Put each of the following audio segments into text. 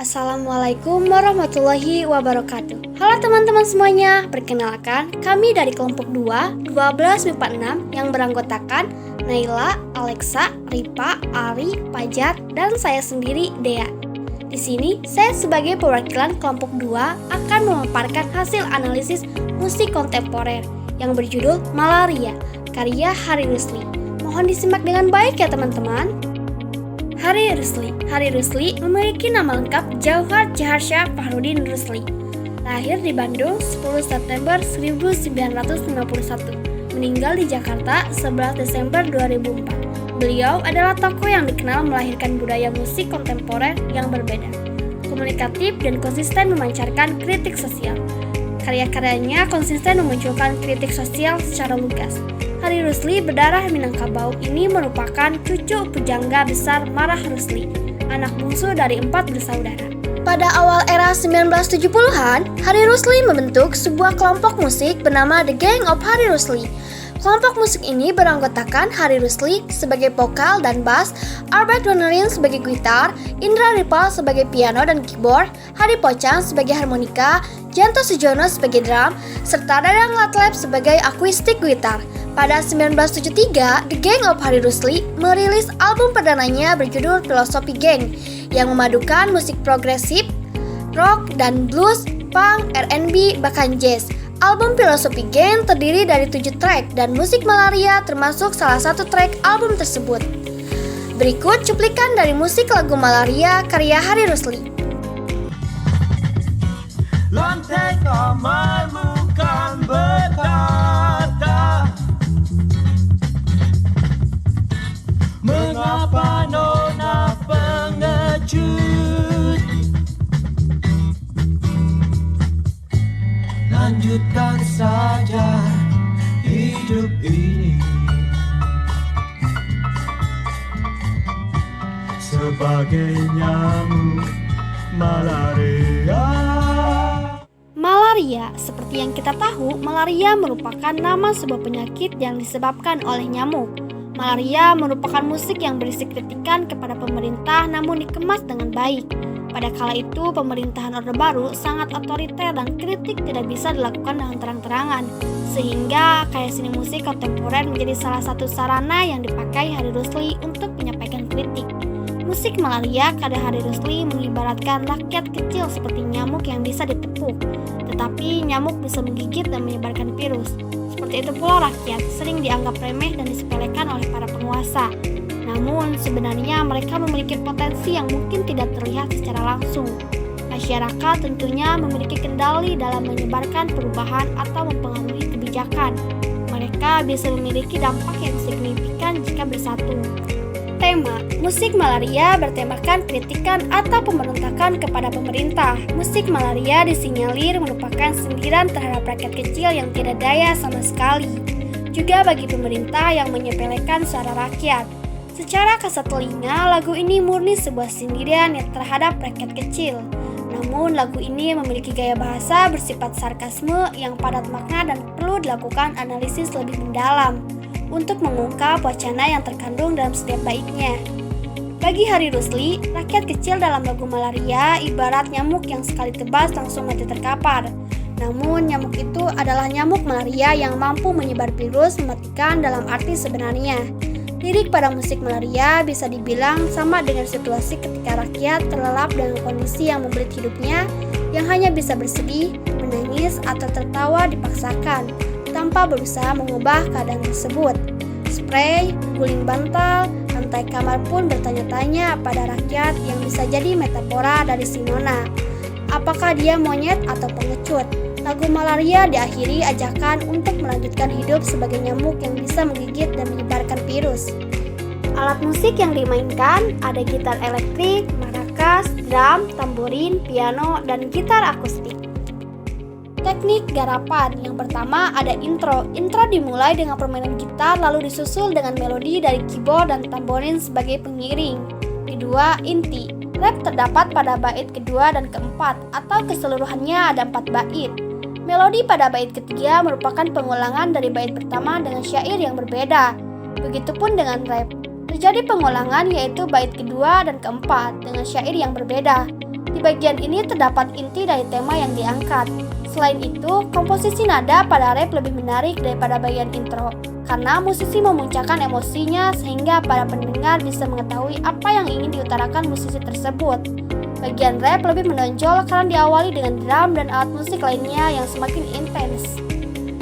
Assalamualaikum warahmatullahi wabarakatuh. Halo teman-teman semuanya, perkenalkan kami dari kelompok 2, 12 MIPA 6 yang beranggotakan Naila, Alexa, Ripa, Ari, Pajar, dan saya sendiri, Dea. Di sini, saya sebagai perwakilan kelompok 2 akan memaparkan hasil analisis musik kontemporer yang berjudul Malaria, karya Hari Rusli. Mohon disimak dengan baik ya teman-teman. Hari Rusli memiliki nama lengkap Jauhar Jaharsha Fahrudin Rusli. Lahir di Bandung 10 September 1951. Meninggal di Jakarta 11 Desember 2004. Beliau adalah tokoh yang dikenal melahirkan budaya musik kontemporer yang berbeda, komunikatif dan konsisten memancarkan kritik sosial. Karya-karyanya konsisten memunculkan kritik sosial secara lugas. Hari Rusli berdarah Minangkabau ini merupakan cucu pujangga besar Marah Rusli, anak bungsu dari 4 bersaudara. Pada awal era 1970-an, Hari Rusli membentuk sebuah kelompok musik bernama The Gang of Hari Rusli. Kelompok musik ini beranggotakan Hari Rusli sebagai vokal dan bass, Albert Ronerin sebagai gitar, Indra Ripal sebagai piano dan keyboard, Hari Pocang sebagai harmonika, Janto Sujono sebagai drum, serta Dadang Latlep sebagai akustik gitar. Pada 1973, The Gang of Hari Rusli merilis album perdananya berjudul Philosophy Gang yang memadukan musik progresif, rock, dan blues, punk, R&B, bahkan jazz. Album Philosophy Gang terdiri dari 7 track dan musik Malaria termasuk salah satu track album tersebut. Berikut cuplikan dari musik lagu Malaria karya Hari Rusli. Lantai kamarmu kan berkata, mengapa nona pengecut? Lanjutkan saja hidup ini sebagai nyamuk malaria. Malaria, seperti yang kita tahu, malaria merupakan nama sebuah penyakit yang disebabkan oleh nyamuk. Malaria merupakan musik yang berisi kritikan kepada pemerintah namun dikemas dengan baik. Pada kala itu, pemerintahan Orde Baru sangat otoriter dan kritik tidak bisa dilakukan dengan terang-terangan. Sehingga karya seni musik kontemporer menjadi salah satu sarana yang dipakai Hari Rusli untuk menyampaikan kritik. Musik Malaria karya Hari Rusli mengibaratkan rakyat kecil seperti nyamuk yang bisa ditepuk, tetapi nyamuk bisa menggigit dan menyebarkan virus. Seperti itu pula rakyat sering dianggap remeh dan disepelekan oleh para penguasa. Namun sebenarnya mereka memiliki potensi yang mungkin tidak terlihat secara langsung. Masyarakat tentunya memiliki kendali dalam menyebarkan perubahan atau mempengaruhi kebijakan. Mereka bisa memiliki dampak yang signifikan jika bersatu. Tema, musik Malaria bertemakan kritikan atau pemberontakan kepada pemerintah. Musik Malaria disinyalir merupakan sindiran terhadap rakyat kecil yang tidak daya sama sekali. Juga bagi pemerintah yang menyepelekan suara rakyat. Secara kasat telinga, lagu ini murni sebuah sindiran yang terhadap rakyat kecil. Namun lagu ini memiliki gaya bahasa bersifat sarkasme yang padat makna dan perlu dilakukan analisis lebih mendalam untuk mengungkap wacana yang terkandung dalam setiap baitnya. Bagi Hari Rusli, rakyat kecil dalam lagu Malaria ibarat nyamuk yang sekali tebas langsung mati terkapar. Namun nyamuk itu adalah nyamuk malaria yang mampu menyebar virus mematikan dalam arti sebenarnya. Lirik pada musik Malaria bisa dibilang sama dengan situasi ketika rakyat terlelap dengan kondisi yang membelit hidupnya, yang hanya bisa bersedih, menangis, atau tertawa dipaksakan tanpa berusaha mengubah keadaan tersebut. Spray, guling bantal, lantai kamar pun bertanya-tanya pada rakyat yang bisa jadi metafora dari si Nona. Apakah dia monyet atau pengecut? Lagu Malaria diakhiri ajakan untuk melanjutkan hidup sebagai nyamuk yang bisa menggigit dan menyebarkan virus. Alat musik yang dimainkan ada gitar elektrik, maracas, drum, tamborin, piano, dan gitar akustik. Teknik garapan. Yang pertama ada intro. Intro dimulai dengan permainan gitar lalu disusul dengan melodi dari keyboard dan tamborin sebagai pengiring. Kedua, inti. Rap terdapat pada bait kedua dan keempat atau keseluruhannya ada 4 bait. Melodi pada bait ketiga merupakan pengulangan dari bait pertama dengan syair yang berbeda. Begitupun dengan rap. Terjadi pengulangan yaitu bait kedua dan keempat dengan syair yang berbeda. Di bagian ini terdapat inti dari tema yang diangkat. Selain itu, komposisi nada pada rap lebih menarik daripada bagian intro, karena musisi memuncakkan emosinya sehingga para pendengar bisa mengetahui apa yang ingin diutarakan musisi tersebut. Bagian rap lebih menonjol karena diawali dengan drum dan alat musik lainnya yang semakin intens.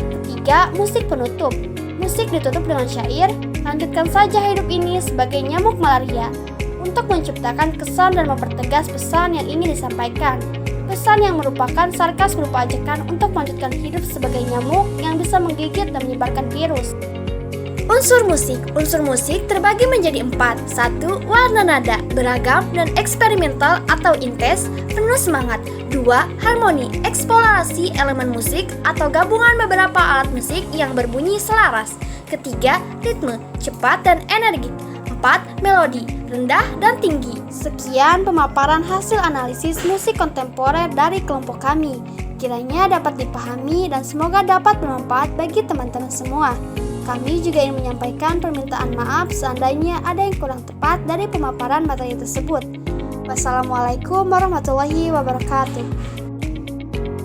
Ketiga, musik penutup. Musik ditutup dengan syair, lanjutkan saja hidup ini sebagai nyamuk malaria, untuk menciptakan kesan dan mempertegas pesan yang ingin disampaikan. Pesan yang merupakan sarkas berupa ajakan untuk melanjutkan hidup sebagai nyamuk yang bisa menggigit dan menyebarkan virus. Unsur musik terbagi menjadi 4. 1. Warna nada, beragam dan eksperimental atau intens, penuh semangat. 2. Harmoni, eksplorasi elemen musik atau gabungan beberapa alat musik yang berbunyi selaras. Ketiga, ritme, cepat dan energik. 4. Melodi, rendah dan tinggi. Sekian pemaparan hasil analisis musik kontemporer dari kelompok kami. Kiranya dapat dipahami dan semoga dapat bermanfaat bagi teman-teman semua. Kami juga ingin menyampaikan permintaan maaf seandainya ada yang kurang tepat dari pemaparan materi tersebut. Wassalamualaikum warahmatullahi wabarakatuh.